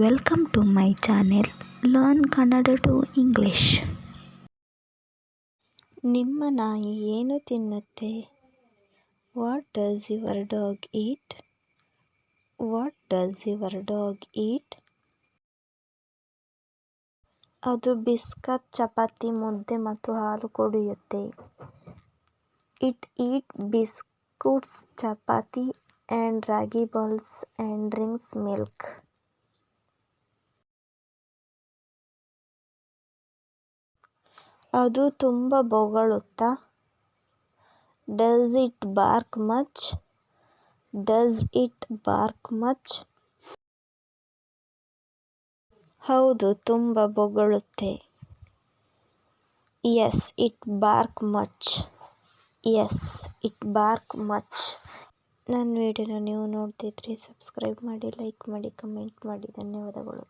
Welcome to my channel learn Kannada to English. ನಿಮ್ಮ ನಾಯಿ ಏನು ತಿನ್ನುತ್ತೆ? What does your dog eat? What does your dog eat? ಅದು biscuit, chapati, ಮುದ್ದೆ ಮತ್ತು ಹಾಲು ಕುಡಿಯುತ್ತೆ. It eat biscuits, chapati and ragi balls and drinks milk. ಅದು ತುಂಬ ಬೊಗಳುತ್ತಾ? Does it bark much? Does it bark much? ಹೌದು, ತುಂಬ ಬೊಗಳುತ್ತೆ. Yes it bark much. Yes it bark much. ನನ್ನ ವಿಡಿಯೋನ ನೀವು ನೋಡ್ತಿದ್ರೆ ಸಬ್ಸ್ಕ್ರೈಬ್ ಮಾಡಿ, ಲೈಕ್ ಮಾಡಿ, ಕಮೆಂಟ್ ಮಾಡಿ. ಧನ್ಯವಾದಗಳು.